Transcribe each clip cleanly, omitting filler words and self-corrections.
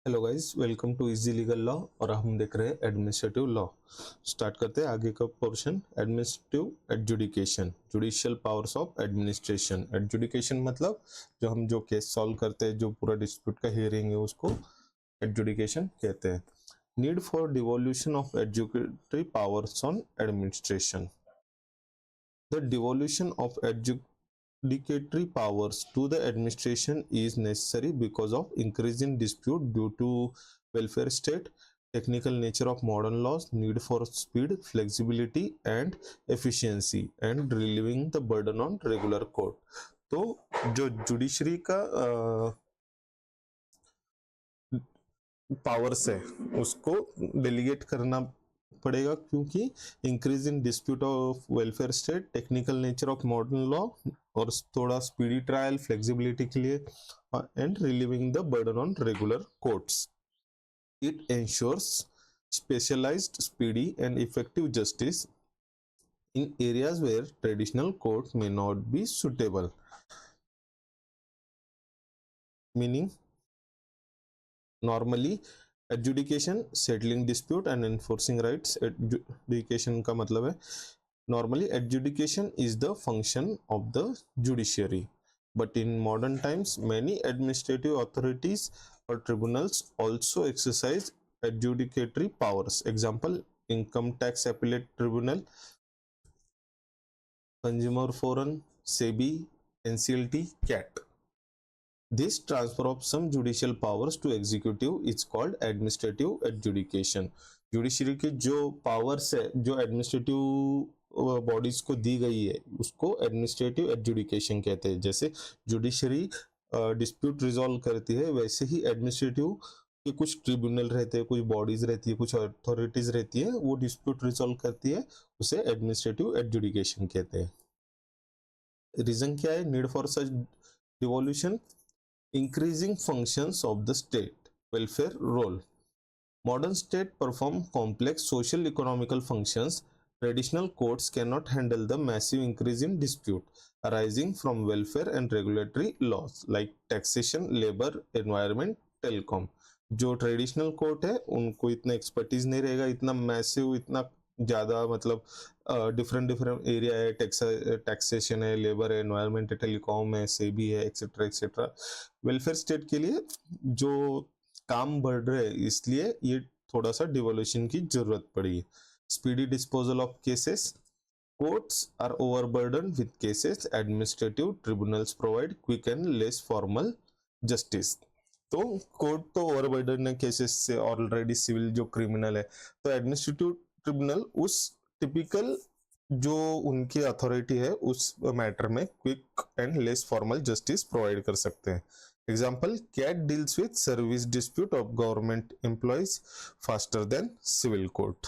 Hello guys, welcome to easy legal law. और हम देख रहे हैं एडमिनिस्ट्रेटिव लॉ। स्टार्ट करते हैं आगे का portion. Administrative adjudication, judicial powers of administration. Adjudication मतलब जो केस सॉल्व करते हैं, जो पूरा डिस्प्यूट का हियरिंग है, उसको एडजुडिकेशन कहते हैं। Need for devolution of adjudicatory powers on administration. The devolution of adjudicatory powers to the administration is necessary because of increasing dispute due to welfare state, technical nature of modern laws, need for speed, flexibility and efficiency, and relieving the burden on regular court. तो जो judiciary का powers है उसको delegate करना पड़ेगा, क्योंकि increase in dispute of welfare state, technical nature of modern law, और थोड़ा स्पीडी ट्रायल, फ्लेक्सिबिलिटी के लिए, and relieving the burden on regular courts. It ensures specialized, speedy and effective justice in areas where traditional courts may not be suitable. Meaning, normally adjudication, settling dispute and enforcing rights. Adjudication का मतलब है normally adjudication is the function of the judiciary, but in modern times many administrative authorities or tribunals also exercise adjudicatory powers. Example: income tax appellate tribunal, consumer forum, SEBI, NCLT, CAT. This transfer of some judicial powers to executive is called administrative adjudication. Judiciary के जो powers है, जो administrative bodies को दी गई है, उसको administrative adjudication कहते हैं. जैसे जुडिशरी डिस्प्यूट रिजॉल्व करती है, वैसे ही एडमिनिस्ट्रेटिव के कुछ ट्रिब्यूनल रहते हैं, कुछ बॉडीज रहती है, कुछ अथॉरिटीज रहती है, वो डिस्प्यूट रिजॉल्व करती है, उसे एडमिनिस्ट्रेटिव एडजुडिकेशन कहते हैं. रीजन क्या है need for such devolution? Increasing functions of the state welfare role. Modern state perform complex social economical functions. Traditional courts cannot handle the massive increase in dispute arising from welfare and regulatory laws like taxation, labor, environment, telecom. जो traditional court है उनको इतना expertise नहीं रहेगा, इतना massive, इतना ज़्यादा, मतलब डिफरेंट एरिया है, टैक्सेशन है, लेबर है, एनवायरमेंट है, टेलीकॉम है, सेबी है, एक्सेट्रा एक्सेट्रा. वेलफेयर स्टेट के लिए जो काम बढ़ रहे हैं, इसलिए ये थोड़ा सा डिवोल्यूशन की जरूरत पड़ी. Speedy disposal of cases. Courts are overburden with cases. Administrative tribunals provide quick and less formal justice. तो कोर्ट तो ओवरबर्डन है केसेस से, ऑलरेडी सिविल जो क्रिमिनल है, तो एडमिनिस्ट्रेटिव ट्रिब्यूनल उस टिपिकल जो उनकी अथॉरिटी है उस मैटर में quick and less formal justice provide कर सकते हैं. Example: CAT deals with service dispute of government employees faster than civil court.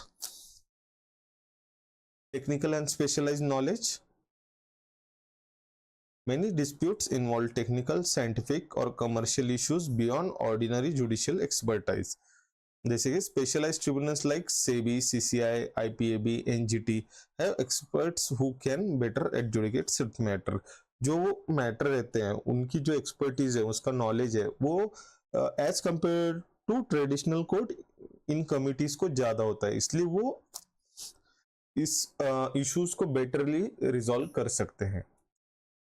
Technical and specialised knowledge. Many disputes involve technical, scientific or commercial issues beyond ordinary judicial expertise. जैसे कि specialized tribunals like SEBI, CCI, IPAB, NGT have experts who can better adjudicate such matter. जो matter रहते हैं उनकी जो expertise है, उसका knowledge है, वो as compare to traditional court इन कमिटीज को ज्यादा होता है, इसलिए वो इस इश्यूज को बेटरली रिजॉल्व कर सकते हैं.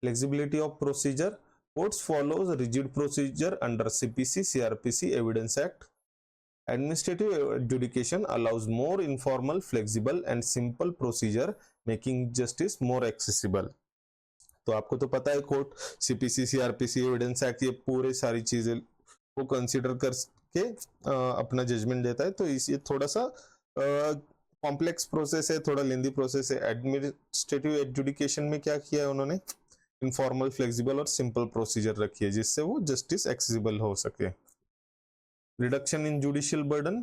Flexibility of procedure. Courts follows rigid procedure under CPC, CRPC, Evidence Act. Administrative adjudication allows more informal, flexible and simple procedure, making justice more accessible. तो आपको तो पता है court CPC, CRPC, evidence act, ये पूरे सारी चीजें को कंसीडर करके अपना जजमेंट देता है. तो ये थोड़ा सा कॉम्प्लेक्स प्रोसेस है, थोड़ा लेंदी प्रोसेस है. एडमिनिस्ट्रेटिव एडजुडिकेशन में क्या किया है उन्होंने? इनफॉर्मल, फ्लेक्सिबल और सिंपल प्रोसीजर रखी है, जिससे वो जस्टिस एक्सेसिबल हो सके. Reduction in judicial burden.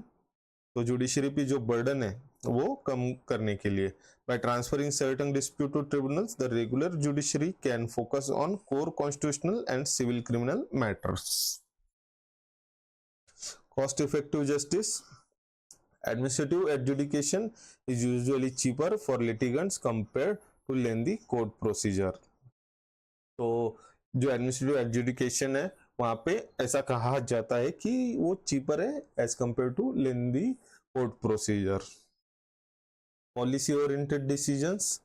तो जुडिशरी पे जो बर्डन है वो कम करने के लिए, by transferring certain dispute to tribunals, the regular judiciary can focus on core constitutional and civil criminal matters. Cost effective justice. Administrative adjudication is usually cheaper for litigants compared to lengthy court procedure. तो जो administrative adjudication है वहां पे ऐसा कहा जाता है कि वो चीपर है as compare to lengthy court procedure. Policy oriented decisions,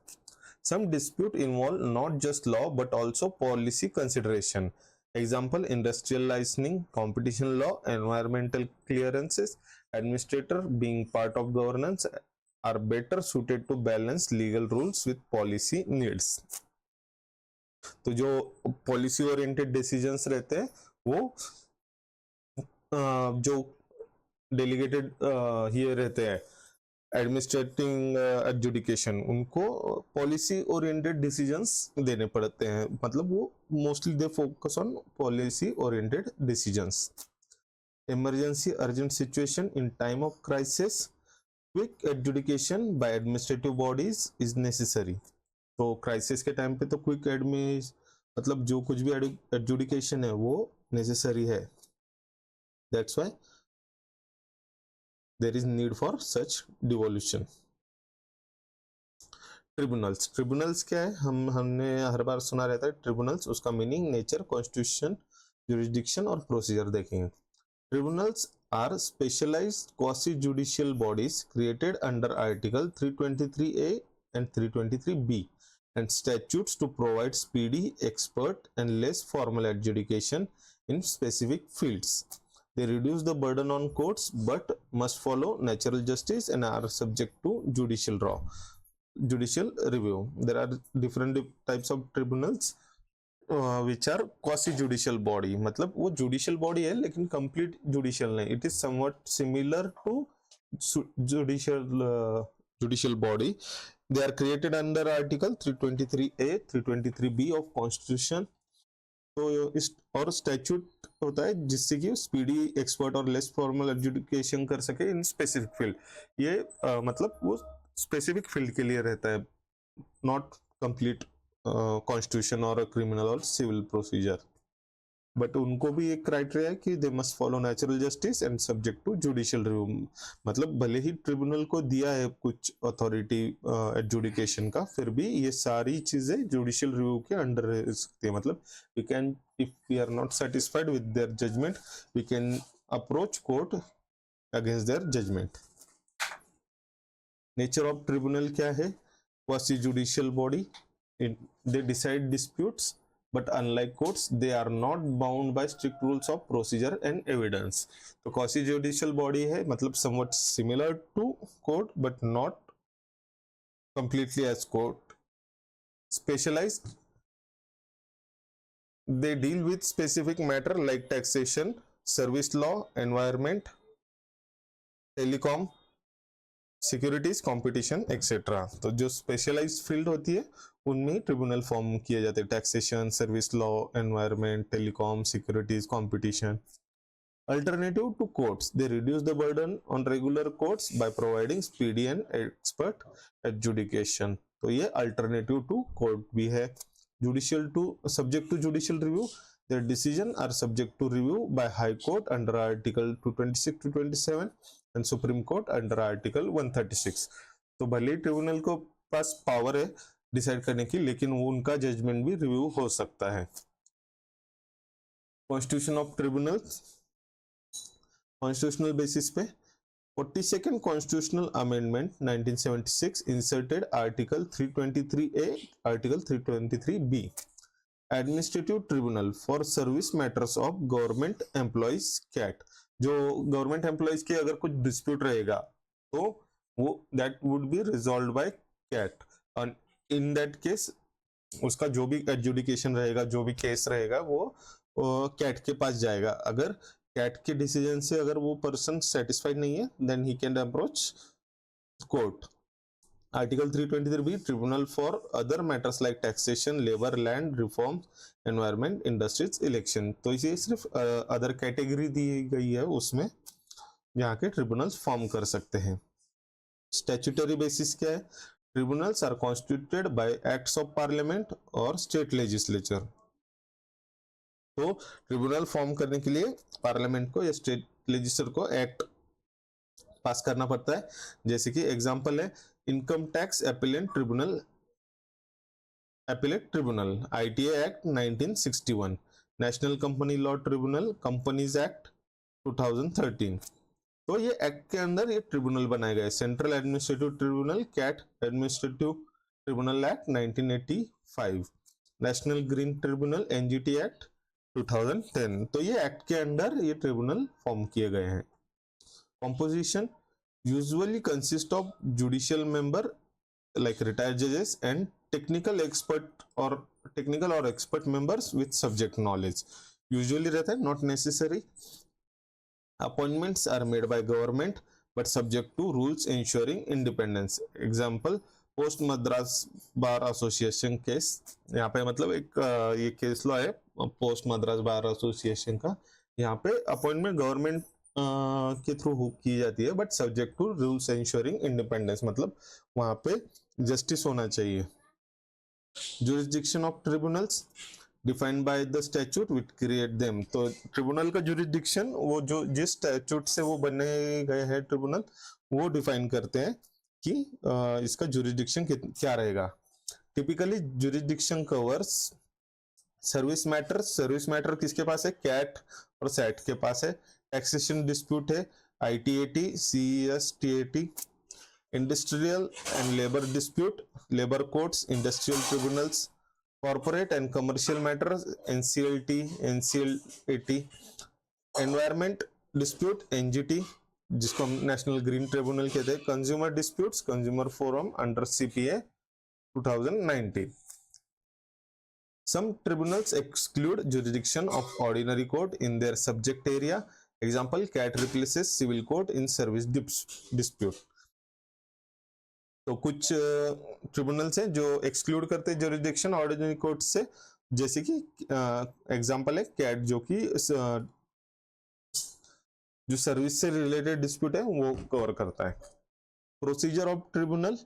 some dispute involve not just law but also policy consideration. Example, industrial licensing, competition law, environmental clearances. Administrator being part of governance are better suited to balance legal rules with policy needs. तो जो policy oriented decisions रहते हैं वो जो delegated ये रहते हैं administrating adjudication, उनको पॉलिसी ओरिएंटेड डिसीजंस देने पड़ते हैं, मतलब वो mostly they focus on policy oriented decisions. Emergency urgent situation, in time of crisis quick adjudication by administrative bodies is necessary. तो क्राइसिस के टाइम पे तो क्विक मतलब जो कुछ भी एडजुडिकेशन है वो नेसेसरी है, that's why there is need for such devolution. Tribunals, tribunals क्या है, हमने हर बार सुना रहता है ट्रिब्यूनल्स, उसका मीनिंग, नेचर, कॉन्स्टिट्यूशन, जुरिस्डिक्शन और प्रोसीजर देखेंगे। Tribunals are specialised quasi judicial bodies created under article 323A and 323B and statutes to provide speedy, expert and less formal adjudication in specific fields. They reduce the burden on courts but must follow natural justice and are subject to judicial review. There are different types of tribunals which are quasi judicial body, मतलब वो judicial body है लेकिन complete judicial नहीं. It is somewhat similar to judicial body. They are created under article 323A, 323B of constitution. तो इस और statute होता है जिससे कि स्पीडी, एक्सपर्ट और लेस फॉर्मल एडजुडिकेशन कर सके इन स्पेसिफिक फील्ड। ये मतलब वो स्पेसिफिक फील्ड के लिए रहता है, नॉट कंप्लीट कॉन्स्टिट्यूशन और क्रिमिनल और सिविल प्रोसीजर। बट उनको भी एक क्राइटेरिया है कि they must follow natural justice and subject to judicial review. मतलब भले ही ट्रिब्यूनल को दिया है कुछ अथॉरिटी एडजुडिकेशन का, फिर भी ये सारी चीजें जुडिशियल रिव्यू के अंडर रह सकती है। मतलब we can, if we are not satisfied with their judgment, we can approach court against their judgment. Nature of tribunal क्या है? Quasi judicial body, they decide disputes but unlike courts they are not bound by strict rules of procedure and evidence. तो quasi judicial body है, मतलब somewhat similar to court but not completely as court. Specialized, they deal with specific matter like taxation, service law, environment, telecom, securities, competition etcetera. तो जो specialised field होती है उनमें tribunal form किए जाते हैं, taxation, service law, environment, telecom, securities, competition. Alternative to courts, they reduce the burden on regular courts by providing speedy and expert adjudication. तो ये अल्टरनेटिव टू कोर्ट भी है। Judicial to subject to judicial review, their decision are subject to review by High Court under Article 226 to 27 and Supreme Court under Article 136. तो भले tribunal को पास power है decide करने की, लेकिन वो उनका जजमेंट भी रिव्यू हो सकता है। Constitution of tribunal, constitutional basis पे 42nd Constitutional Amendment 1976 inserted Article 323A, Article 323B. Administrative tribunal for service matters of government employees CAT. जो गवर्नमेंट एम्प्लॉइज के अगर कुछ डिस्प्यूट रहेगा तो वो that would be resolved by CAT, और in that case उसका जो भी एडजुडिकेशन रहेगा, जो भी केस रहेगा वो कैट के पास जाएगा। अगर कैट के डिसीजन से अगर वो पर्सन सेटिस्फाइड नहीं है then he can approach court. Article 323B, Tribunal for other matters like taxation, labor, land reform, environment, industries, election। तो इसे सिर्फ अदर कैटेगरी दी गई है उसमें जहाँ के ट्रिब्यूनल्स फॉर्म कर सकते हैं। स्टैट्यूटरी बेसिस क्या है? Tribunals are constituted by acts of parliament और स्टेट लेजिस्लेचर। तो ट्रिब्यूनल फॉर्म करने के लिए पार्लियामेंट को या स्टेट लेजिस्लेचर को एक्ट पास करना पड़ता है। जैसे कि एग्जांपल है income tax appellate tribunal, ITA act 1961, national company law tribunal, companies act 2013। तो ये एक्ट के अंदर ये ट्रिब्यूनल बनाए गए, central administrative tribunal CAT, administrative tribunal act 1985, national green tribunal NGT act 2010। तो ये एक्ट के अंदर ये ट्रिब्यूनल फॉर्म किए गए हैं। Composition usually consist of judicial member like retired judges and technical or expert members with subject knowledge, usually रहता है, not necessary. Appointments are made by government but subject to rules ensuring independence. Example post Madras bar association case, यहाँ पे मतलब एक ये case law है post Madras bar association का। यहाँ पे अपॉइंटमेंट गवर्नमेंट के थ्रू की जाती है but subject to rules ensuring independence, मतलब वहां पे जस्टिस होना चाहिए। Jurisdiction of tribunals defined by the statute which create them. तो ट्रिब्यूनल का जुरिस्डिक्शन वो जो जिस स्टैट्यूट से वो बने गए हैं ट्रिब्यूनल वो डिफाइन करते हैं कि इसका जुरिस्डिक्शन क्या रहेगा। Typically jurisdiction covers service matter, service matter किसके पास है, कैट और सैट के पास है। टैक्सेशन डिस्प्यूट है ITAT, CESTAT। Industrial and labour dispute, labour courts, industrial tribunals. Corporate and commercial matters, NCLT, NCLAT। Environment dispute, NGT, जिसको हम नेशनल ग्रीन ट्रिब्यूनल कहते हैं। Consumer disputes, consumer forum under CPA 2019। Some tribunals exclude jurisdiction of ordinary court in their subject area. Example, CAT replaces civil court in service dispute. तो कुछ tribunals हैं जो exclude करते हैं जुरिस्डिक्शन ऑर्डिनरी कोर्ट से, जैसे कि एग्जांपल है कैट जो कि जो सर्विस से रिलेटेड डिस्प्यूट है वो कवर करता है। Procedure of tribunal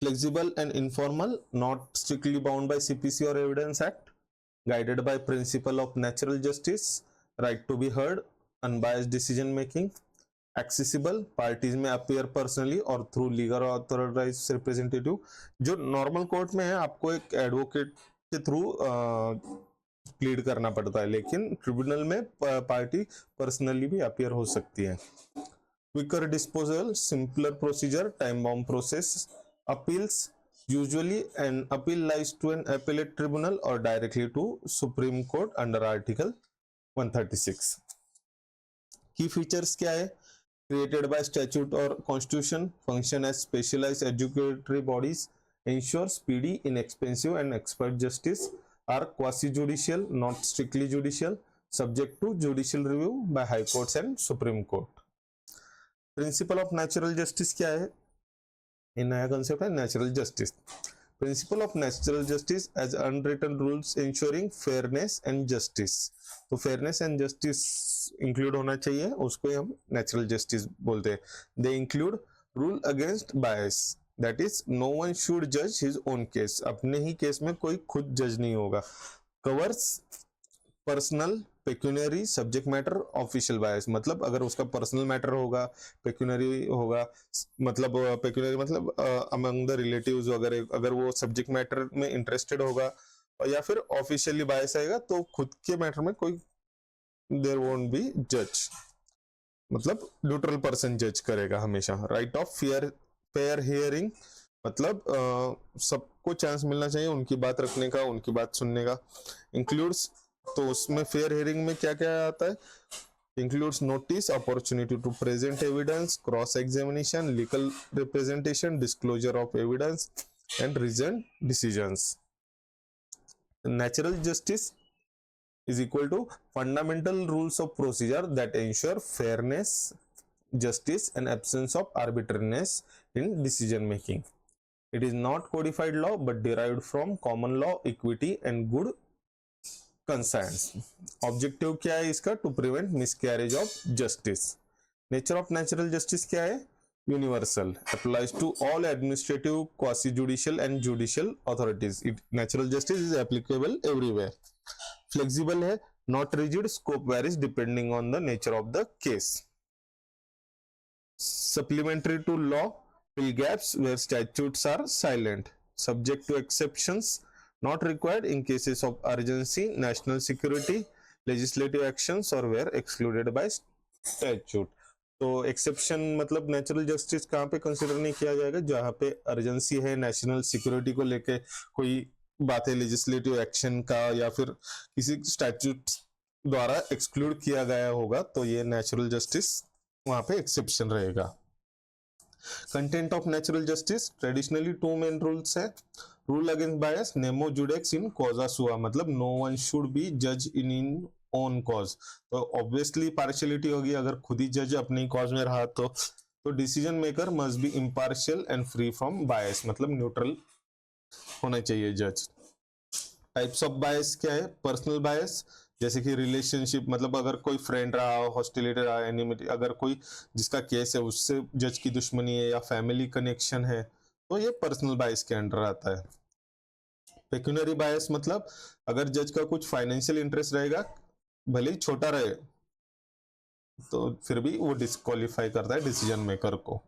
flexible and informal, not strictly bound by CPC or Evidence Act, guided by principle of natural justice, right to be heard, unbiased decision making, accessible, parties में appear personally or through legal authorized representative। जो normal court में है आपको एक advocate के through plead करना पड़ता है, लेकिन ट्रिब्यूनल में पार्टी पर्सनली भी अपीयर हो सकती है। Quicker disposal, simpler procedure, time bound process. Appeals, usually an appeal lies to an appellate tribunal or directly to Supreme Court under Article 136। Key features क्या है, created by statute or constitution, function as specialized adjudicatory bodies, ensure speedy, inexpensive and expert justice, are quasi-judicial, not strictly judicial, subject to judicial review by high courts and Supreme Court। Principle of natural justice क्या है, ये नया concept है natural justice. Principle of natural justice as unwritten rules ensuring fairness and justice. तो fairness and justice include होना चाहिए, उसको हम नेचुरल जस्टिस बोलते हैं। They include rule against bias, that is no one should जज हिज ओन केस, अपने ही केस में कोई खुद जज नहीं होगा। Covers personal, pecuniary, subject matter, official bias, मतलब अगर उसका पर्सनल मैटर होगा, पेक्यूनरी होगा, मतलब पेक्यूनरी मतलब अमंग द रिलेटिव्स वगैरह, अगर वो सब्जेक्ट मैटर में इंटरेस्टेड होगा, या फिर ऑफिशियली बायस आएगा तो खुद के मैटर में कोई देयर वोंट बी जज, मतलब न्यूट्रल पर्सन जज करेगा हमेशा। राइट ऑफ फेयर हियरिंग, मतलब सबको चांस मिलना चाहिए उनकी बात रखने का, उनकी बात सुनने का। इंक्लूड्स, तो उसमें फेयर हियरिंग में क्या क्या आता है, includes notice, opportunity to present evidence, cross examination, legal representation, disclosure of evidence and reason decisions. Natural justice is equal to fundamental rules of procedure that ensure fairness, justice and absence of arbitrariness in decision making. It is not codified law but derived from common law, equity and good conscience. Objective क्या है इसका, to prevent miscarriage of justice. Nature of natural justice क्या है, universal, applies to all administrative, quasi-judicial and judicial authorities. Natural justice is applicable everywhere. Flexible है, not rigid, scope varies depending on the nature of the case. Supplementary to law, fill gaps where statutes are silent, subject to exceptions, not required in cases of urgency, national security, legislative actions or were excluded by statute. तो exception मतलब natural justice कहाँ पे consider नहीं किया जाएगा, जहाँ पे urgency है, नेशनल सिक्योरिटी को लेके कोई बात है, लेजिस्लेटिव एक्शन का या फिर किसी स्टैट्यूट द्वारा एक्सक्लूड किया गया होगा, तो ये नेचुरल जस्टिस वहां पे एक्सेप्शन रहेगा. Content of natural justice, traditionally two main rules है. Rule against bias, nemo judex in causa sua, मतलब नो वन शुड बी जज इन ओन कॉज. तो ऑब्वियसली पार्शियलिटी होगी, अगर खुद ही जज अपनी कॉज में रहा तो decision maker must be impartial and free from bias, मतलब न्यूट्रल होना चाहिए जज. टाइप्स ऑफ बायस क्या है? पर्सनल बायस, जैसे कि रिलेशनशिप, मतलब अगर कोई फ्रेंड रहा, हॉस्टिलिटी रहा, एनिमिटी, अगर कोई जिसका केस है उससे जज की दुश्मनी है या फैमिली कनेक्शन है, तो ये पर्सनल बायस के अंडर आता है. पेक्यूनरी बायस, मतलब अगर जज का कुछ फाइनेंशियल इंटरेस्ट रहेगा, भले ही छोटा रहे, तो फिर भी वो डिस्क्वालीफाई करता है डिसीजन मेकर को.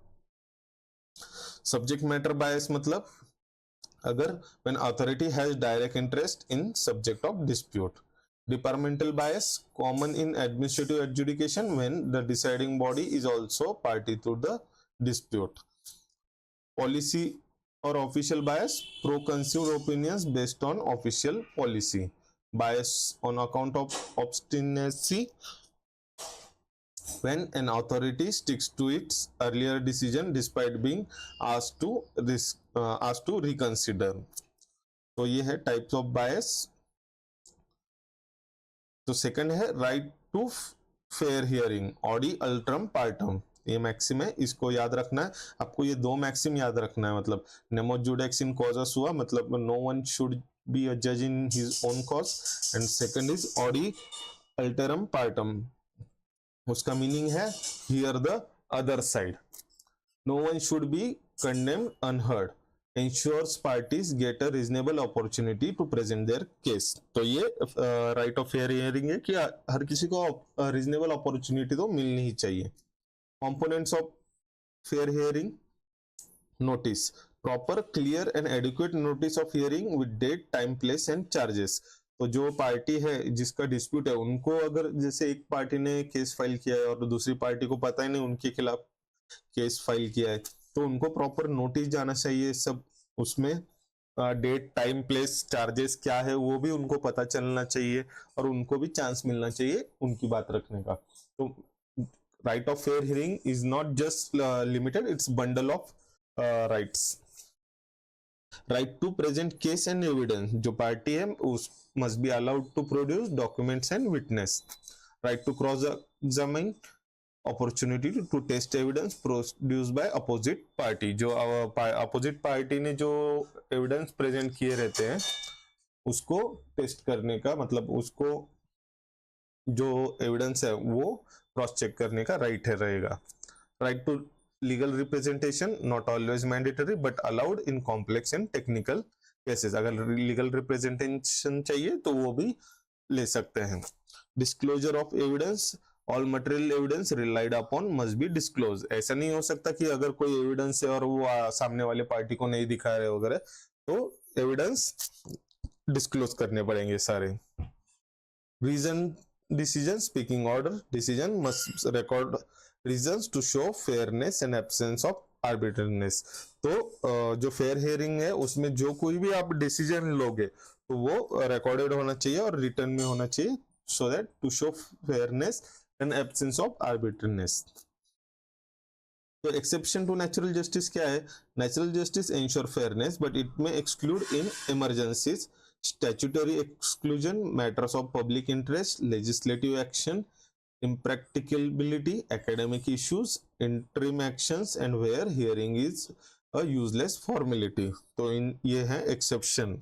सब्जेक्ट मैटर बायस, मतलब अगर when authority has direct interest in subject of dispute. Departmental bias, common in administrative adjudication when the deciding body is also party to the dispute. Policy or official bias, pro-conceived opinions based on official policy. Bias on account of obstinacy, when an authority sticks to its earlier decision despite being asked to reconsider. तो ये है types of बायस. तो second है right to fair hearing, audi alteram partem. ये maxim है, इसको याद रखना है आपको. ये दो मैक्सिम याद रखना है, मतलब Nemo judex in causa sua, मतलब no one should be a जज in his own cause, and second is audi alteram partem. उसका मीनिंग है hear the other side. No one should be condemned unheard, ensures parties get a reasonable opportunity to present their case. तो ये right of fair hearing है कि हर किसी को reasonable opportunity तो मिलनी ही चाहिए. Components of fair hearing, notice, proper clear and adequate notice of hearing with date, time, place and charges. तो जो पार्टी है जिसका डिस्प्यूट है, उनको अगर जैसे एक पार्टी ने केस फाइल किया है और दूसरी पार्टी को पता ही नहीं उनके खिलाफ केस फाइल किया है, तो उनको प्रॉपर नोटिस जाना चाहिए सब. उसमें डेट, टाइम, प्लेस, चार्जेस क्या है वो भी उनको पता चलना चाहिए, और उनको भी चांस मिलना चाहिए उनकी बात रखने का. तो right of fair hearing is not just limited, it's bundle of rights. Right to present case and evidence, जो पार्टी है उस must be allowed to produce documents and witness. Right to cross examine, opportunity to test evidence produced by opposite party. जो opposite party ने जो evidence present किए रहते हैं उसको टेस्ट करने का, मतलब उसको जो evidence है वो क्रॉस चेक करने का राइट है रहेगा. Right to legal representation, not always mandatory but allowed in complex and technical cases. अगर लीगल रिप्रेजेंटेशन चाहिए तो वो भी ले सकते हैं. Disclosure of evidence, all material evidence relied upon must be disclose. ऐसा नहीं हो सकता कि अगर कोई एविडेंस है और वो सामने वाले पार्टी को नहीं दिखा रहे वगैरह, तो एविडेंस डिस्क्लोज करने पड़ेंगे सारे. Reason decision, speaking order decision must record reasons to show fairness and absence of arbitrariness. तो जो फेयर हियरिंग है उसमें जो कोई भी आप डिसीजन लोगे तो वो रिकॉर्डेड होना चाहिए और रिटर्न में होना चाहिए, so that to show fairness and absence of arbitrariness. तो exception to natural justice क्या है? Natural justice ensure fairness but it may exclude in emergencies, statutory exclusion, matters of public interest, legislative action, impracticability, academic issues, interim actions and where hearing is a useless formality. तो इन ये है exception.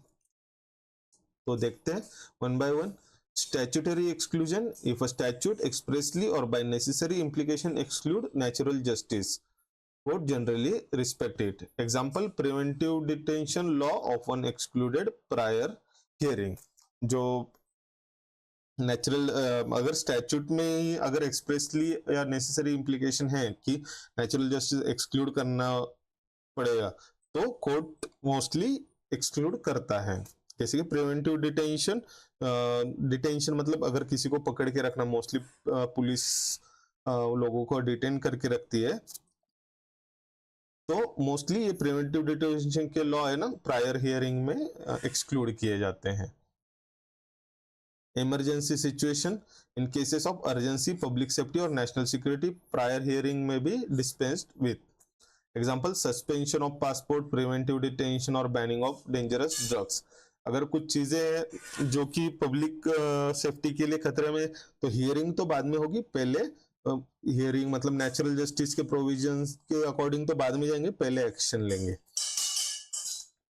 तो देखते हैं one by one. Statutory exclusion, if a statute expressly or by necessary implication exclude natural justice, court generally respect it. Example, preventive detention law often excluded prior hearing. जो natural अगर statute में ही अगर expressly या necessary implication है कि natural justice exclude करना पड़ेगा, तो कोर्ट मोस्टली एक्सक्लूड करता है. जैसे कि प्रिवेंटिव डिटेंशन, डिटेंशन मतलब अगर किसी को पकड़ के रखना, मोस्टली पुलिस लोगों को डिटेन करके रखती है, तो मोस्टली ये प्रिवेंटिव डिटेंशन के लॉ है ना, प्रायर हियरिंग में एक्सक्लूड किए जाते हैं। Emergency situation, in cases of urgency, public safety और नेशनल सिक्योरिटी, प्रायर हियरिंग में भी dispensed with. Example, suspension of passport, preventive detention और बैनिंग ऑफ डेंजरस ड्रग्स। अगर कुछ चीजें हैं जो कि पब्लिक सेफ्टी के लिए खतरे में, तो हियरिंग तो बाद में होगी, पहले हियरिंग मतलब नेचुरल जस्टिस के प्रोविजंस के अकॉर्डिंग तो बाद में जाएंगे, पहले एक्शन लेंगे।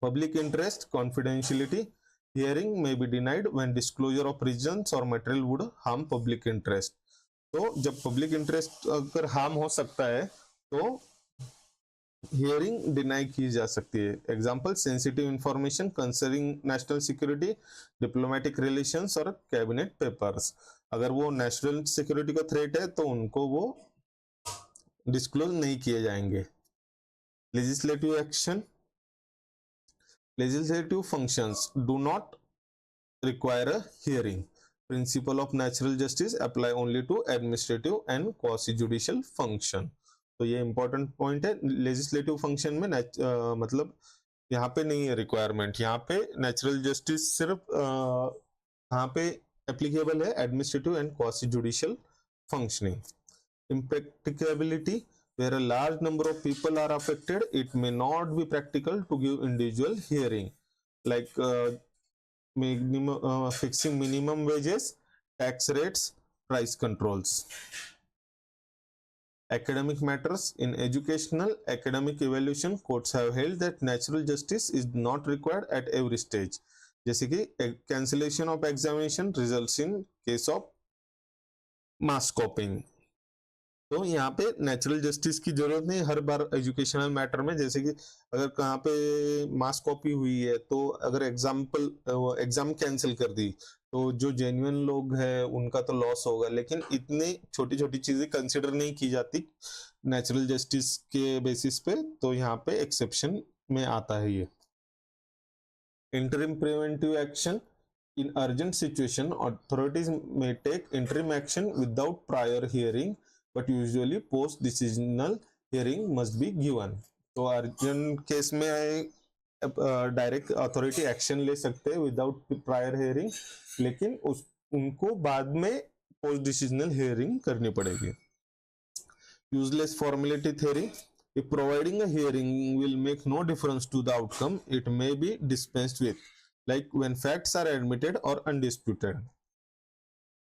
Public interest, confidentiality, hearing may be denied when disclosure of reasons or material would harm public interest। तो जब पब्लिक इंटरेस्ट अगर हार्म हो सकता है तो हियरिंग डिनाई की जा सकती है। Example, sensitive information concerning national security, diplomatic relations और कैबिनेट पेपर्स। अगर वो नेशनल सिक्योरिटी का थ्रेट है तो उनको वो डिस्क्लोज नहीं किए जाएंगे। Legislative action, legislative functions do not require a hearing। Principle of natural justice apply only to administrative and quasi judicial function। तो ये important point है। legislative function में मतलब यहाँ पे नहीं है रिक्वायरमेंट, यहाँ पे नेचुरल जस्टिस सिर्फ यहाँ पे एप्लीकेबल है administrative and quasi judicial functioning. impracticability, where a large number of people are affected, it may not be practical to give individual hearing, like fixing minimum wages, tax rates, price controls. Academic matters, in educational academic evaluation, courts have held that natural justice is not required at every stage। जैसे कि cancellation of examination results in case of mass copying। तो यहाँ पे natural justice की जरूरत नहीं हर बार educational matter में। जैसे कि अगर कहाँ पे मास कॉपी हुई है तो अगर एग्जाम कैंसिल कर दी तो जो जेन्युइन लोग हैं उनका तो लॉस होगा, लेकिन इतनी छोटी छोटी चीजें कंसिडर नहीं की जाती नेचुरल जस्टिस के बेसिस पे, तो यहाँ पे एक्सेप्शन में आता है ये। Interim preventive action, in urgent situation authorities may take interim action without prior hearing, but usually post decisional hearing must be given। तो अर्जेंट केस में डायरेक्ट अथॉरिटी एक्शन ले सकते हैं विदाउट प्रायर हियरिंग, लेकिन उनको बाद में पोस्ट डिसीजनल हियरिंग करनी पड़ेगी। Useless formality theory, if providing a hearing will make no difference to the outcome, it may be dispensed with, like when facts are admitted or undisputed।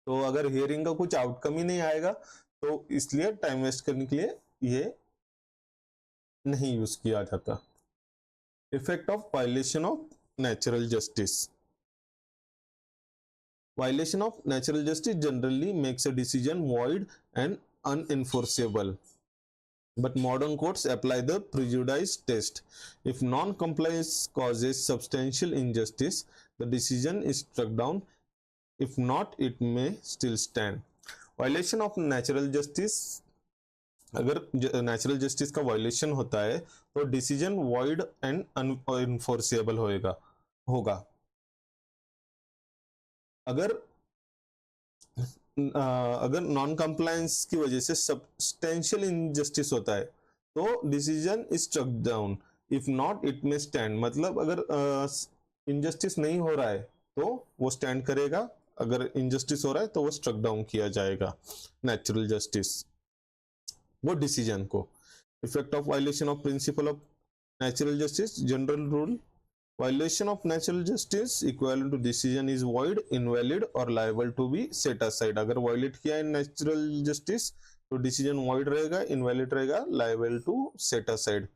तो अगर hearing का कुछ आउटकम ही नहीं आएगा तो इसलिए टाइम वेस्ट करने के लिए ये नहीं यूज किया जाता। Effect of violation of natural justice, violation of natural justice generally makes a decision void and unenforceable, but modern courts apply the prejudice test। if non-compliance causes substantial injustice, the decision is struck down, if not it may still stand। Violation of natural justice, अगर natural justice का violation होता है तो decision void and अनएनफोर्सेबल होगा। अगर non compliance की वजह से सब्सटेंशियल इनजस्टिस होता है तो decision is struck down, if not it may stand. मतलब अगर इनजस्टिस नहीं हो रहा है तो वो स्टैंड करेगा, अगर इनजस्टिस हो रहा है तो वो स्ट्रक डाउन किया जाएगा नेचुरल जस्टिस वो डिसीजन को। Effect of violation of principle of natural justice, general rule, violation of natural justice equivalent to decision is void, invalid और liable to be set aside. अगर वायलेट किया है natural justice तो decision void रहेगा, invalid रहेगा, liable to set aside.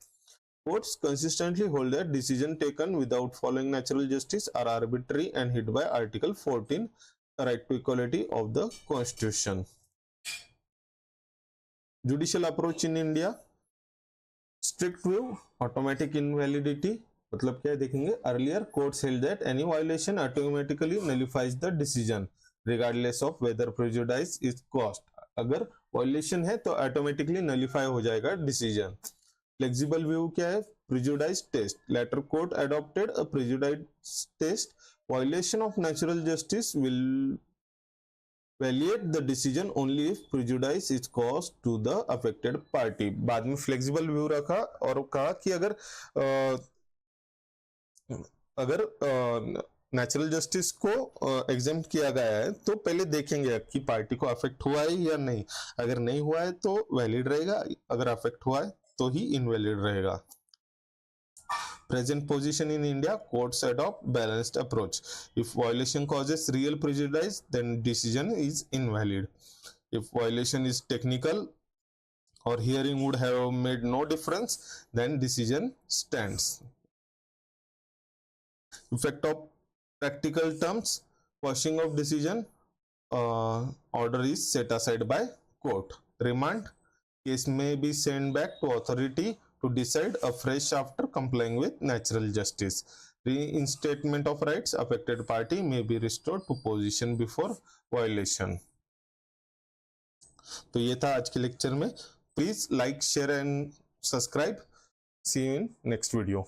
Courts consistently hold that decisions taken without following natural justice are arbitrary and hit by Article 14, right to equality of the Constitution। Judicial approach in India, strict view, automatic invalidity, मतलब क्या देखेंगे, earlier courts held that any violation automatically nullifies the decision regardless of whether prejudice is caused। अगर violation है तो automatically nullify हो जाएगा decision। Flexible view क्या है, prejudice test. Later court adopted a prejudice test. Violation of natural justice will validate the decision only if prejudice is caused to the affected party. बाद में flexible view रखा और कहा कि अगर नेचुरल जस्टिस को एग्जेम्प्ट किया गया है तो पहले देखेंगे कि पार्टी को अफेक्ट हुआ है या नहीं. अगर नहीं हुआ है तो वैलिड रहेगा, अगर अफेक्ट हुआ है तो ही इनवैलिड रहेगा. Present position in India, courts adopt balanced approach. If violation causes real prejudice, then decision is invalid. If violation is technical or hearing would have made no difference, then decision stands. Effect of practical terms, quashing of decision, order is set aside by court. Remand, case may be sent back to authority to decide afresh after complying with natural justice. Reinstatement of rights, affected party may be restored to position before violation. तो ये था आज के lecture में. Please like, share and subscribe. See you in next video.